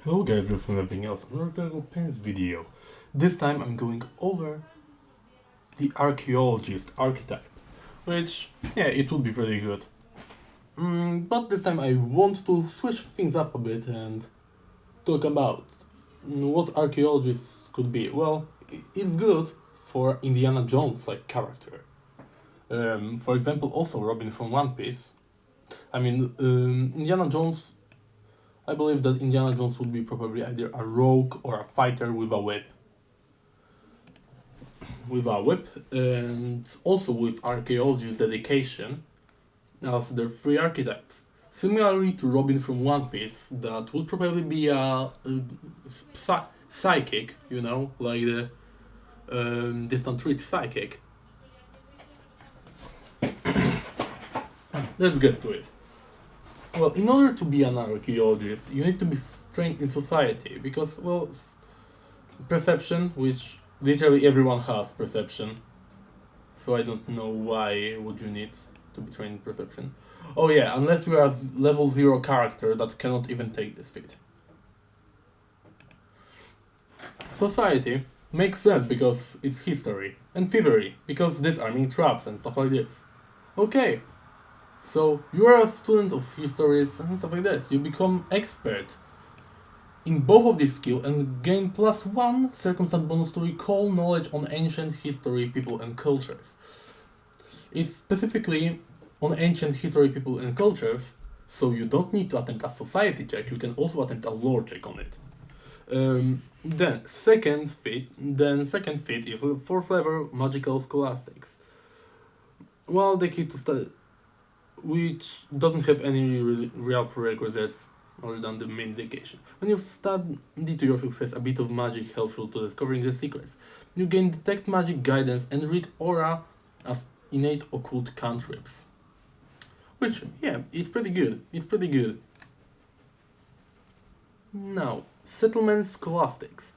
Hello guys, this is nothing else, another Google Pens video. This time I'm going over the Archeologist Archetype, which, yeah, it would be pretty good. But this time I want to switch things up a bit and talk about what archaeologists could be. Well, it's good for Indiana Jones-like character. For example, also Robin from One Piece. Indiana Jones, I believe that Indiana Jones would be probably either a rogue or a fighter with a whip. And also with archaeologist dedication as their three archetypes. Similarly to Robin from One Piece, that would probably be a psychic, like the distant reach psychic. Let's get to it. Well, in order to be an archaeologist, you need to be trained in society because, well, perception, which literally everyone has perception, so I don't know why would you need to be trained in perception. Oh yeah, unless you are a level 0 character that cannot even take this feat. Society makes sense because it's history, and thievery because disarming traps and stuff like this. Okay, so you are a student of histories and stuff like this. You become expert in both of these skills and gain +1 circumstance bonus to recall knowledge on ancient history, people and cultures. It's specifically on ancient history, people and cultures, so you don't need to attempt a society check, you can also attempt a lore check on it. Then second feat is 4th level magical scholastics. Well, the key to study, which doesn't have any real prerequisites other than the main dedication. When you study to your success a bit of magic helpful to discovering the secrets, you gain detect magic guidance and read aura as innate occult cantrips. Which, yeah, it's pretty good. Now, settlement scholastics.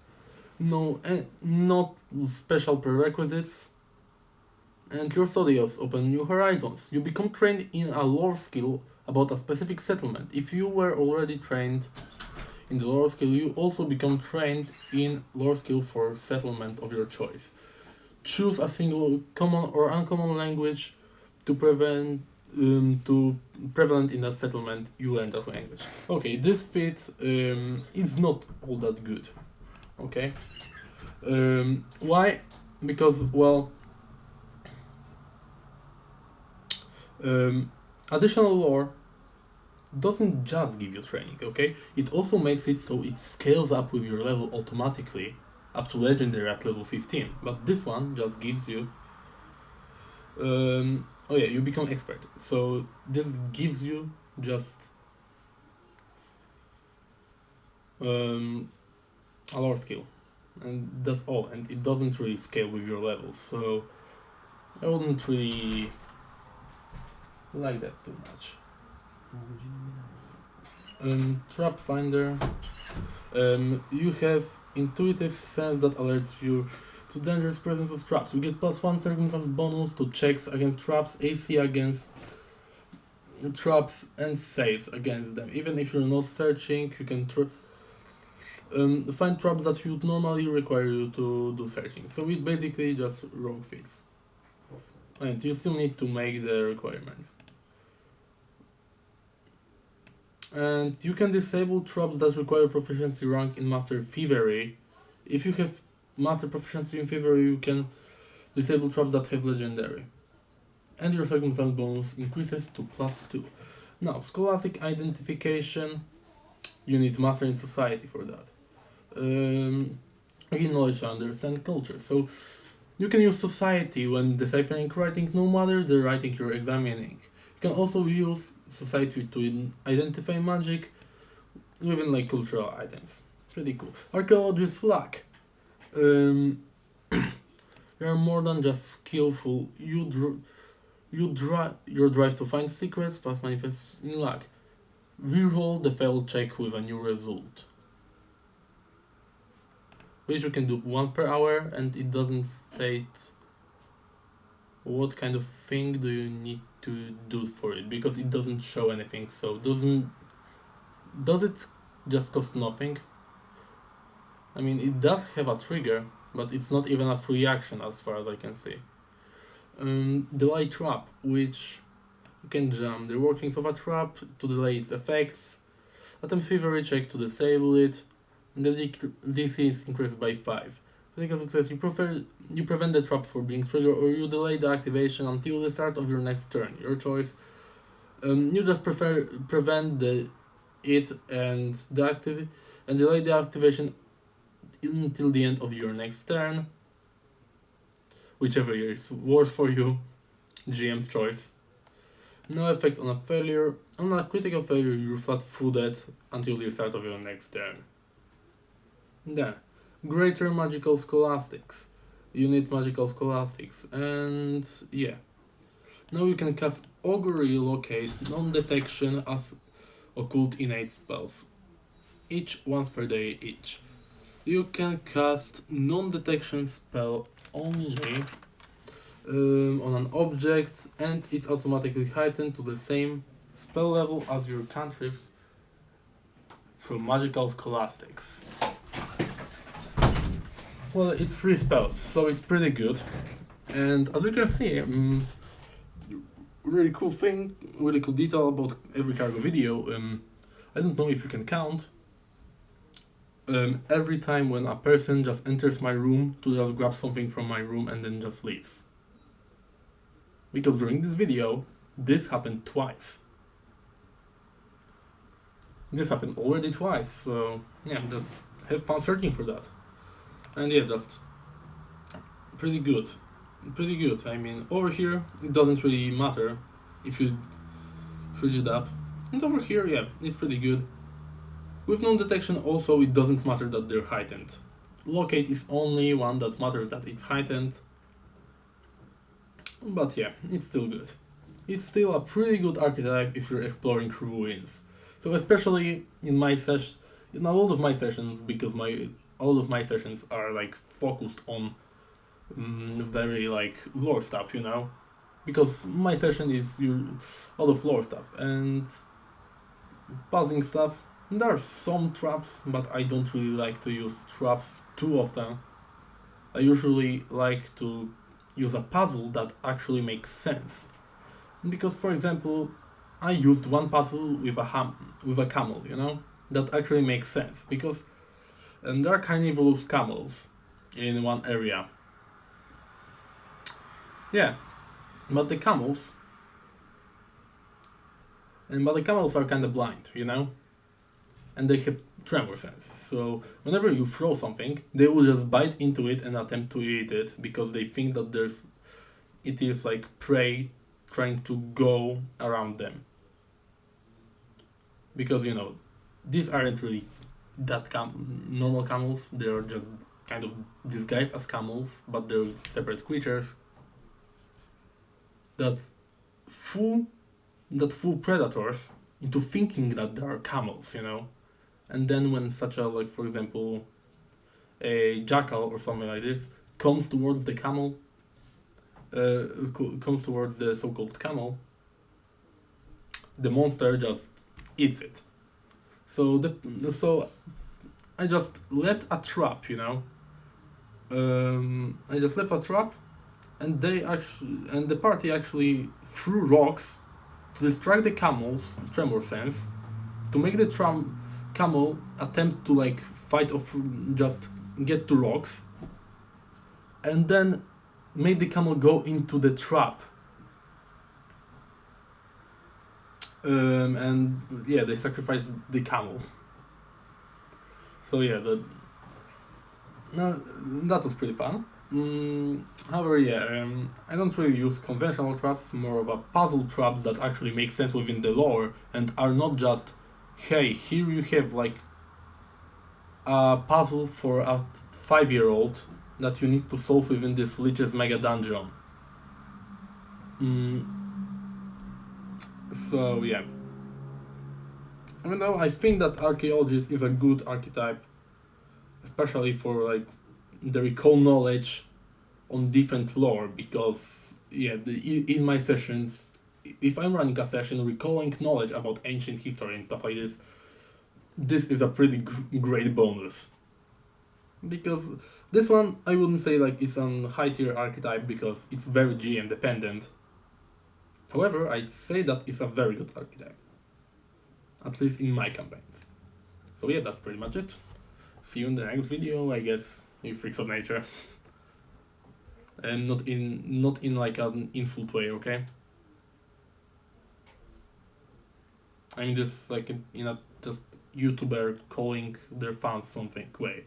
No, not special prerequisites. And your studios open new horizons. You become trained in a lore skill about a specific settlement. If you were already trained in the lore skill, you also become trained in lore skill for settlement of your choice. Choose a single common or uncommon language to prevalent in that settlement. You learn that language. Okay, this feat is not all that good. Okay, why? Because, well, additional lore doesn't just give you training, okay? It also makes it so it scales up with your level automatically up to legendary at level 15. But this one just gives you oh yeah, you become expert. So this gives you just a lore skill. And that's all, and it doesn't really scale with your level, so I wouldn't really like that too much. Pathfinder. You have intuitive sense that alerts you to dangerous presence of traps. You get +1 circumstance bonus to checks against traps, AC against traps, and saves against them. Even if you're not searching, you can find traps that would normally require you to do searching. So it's basically just rogue feats. And you still need to make the requirements. And you can disable traps that require proficiency rank in Master Thievery. If you have Master Proficiency in Thievery, you can disable traps that have Legendary. And your circumstance bonus increases to +2. Now, Scholastic Identification, you need Master in Society for that. Again, knowledge to understand culture. So, you can use Society when deciphering writing, no matter the writing you're examining. You can also use Society to identify magic within like cultural items. Pretty cool. Archaeologist luck. You are more than just skillful. Your drive to find secrets plus manifests in luck. Reroll the failed check with a new result, which you can do once per hour, and it doesn't state what kind of thing do you need to do for it, because it doesn't show anything. So does it just cost nothing? I mean, it does have a trigger, but it's not even a free action as far as I can see. Delay trap, which you can jump the workings of a trap to delay its effects, attempt thievery check to disable it, and the DC is increased by 5. Critical success, you prevent the trap from being triggered, or you delay the activation until the start of your next turn. Your choice. You just prevent it and delay the activation until the end of your next turn. Whichever is worse for you, GM's choice. No effect on a failure. On a critical failure, you're flat-footed until the start of your next turn. Then, Greater Magical Scholastics. You need Magical Scholastics, and yeah. Now you can cast Augury Locate Non-Detection as Occult Innate spells. Each once per day each. You can cast non-detection spell only on an object, and it's automatically heightened to the same spell level as your cantrips through Magical Scholastics. Well, it's 3 spells, so it's pretty good. And as you can see, really cool detail about every cargo video. I don't know if you can count. Every time when a person just enters my room to just grab something from my room and then just leaves. Because during this video, this happened twice. This happened already twice, so yeah, just have fun searching for that. And yeah, just pretty good. Pretty good. I mean, over here, it doesn't really matter if you switch it up. And over here, yeah, it's pretty good. With non-detection also, it doesn't matter that they're heightened. Locate is only one that matters that it's heightened. But yeah, it's still good. It's still a pretty good archetype if you're exploring ruins. So especially in my in a lot of my sessions, because all of my sessions are like focused on very like lore stuff, you know, because my session is a lot of lore stuff and puzzling stuff. There are some traps, but I don't really like to use traps too often. I usually like to use a puzzle that actually makes sense. Because, for example, I used one puzzle with a camel, you know, that actually makes sense. Because there are carnivorous camels in one area. Yeah, but the camels are kind of blind, you know, and they have tremor sense. So whenever you throw something, they will just bite into it and attempt to eat it because they think that it is like prey trying to go around them. Because you know, these aren't really that normal camels. They're just kind of disguised as camels, but they're separate creatures that fool predators into thinking that they are camels, you know. And then when such a, like, for example, a jackal or something like this comes towards the camel, comes towards the so-called camel, the monster just eats it. So I just left a trap, you know. I just left a trap, and the party actually threw rocks to distract the camel's tremor sense, to make the camel attempt to like fight off, just get to rocks, and then made the camel go into the trap. And yeah, they sacrificed the camel. So yeah, that was pretty fun. However, yeah, I don't really use conventional traps, more of a puzzle traps that actually make sense within the lore and are not just, hey, here you have like a puzzle for a 5-year-old that you need to solve within this Lich's mega dungeon. So yeah. Even though I think that Archaeologist is a good archetype, especially for like the recall knowledge on different lore, because yeah, in my sessions, if I'm running a session recalling knowledge about ancient history and stuff like this is a pretty great bonus. because this one I wouldn't say like it's an high tier archetype because it's very GM dependent. However, I'd say that it's a very good archetype, at least in my campaigns. So yeah, that's pretty much it. See you in the next video, I guess, you freaks of nature. And not in like an insult way, okay? I mean just like in a just YouTuber calling their fans something way.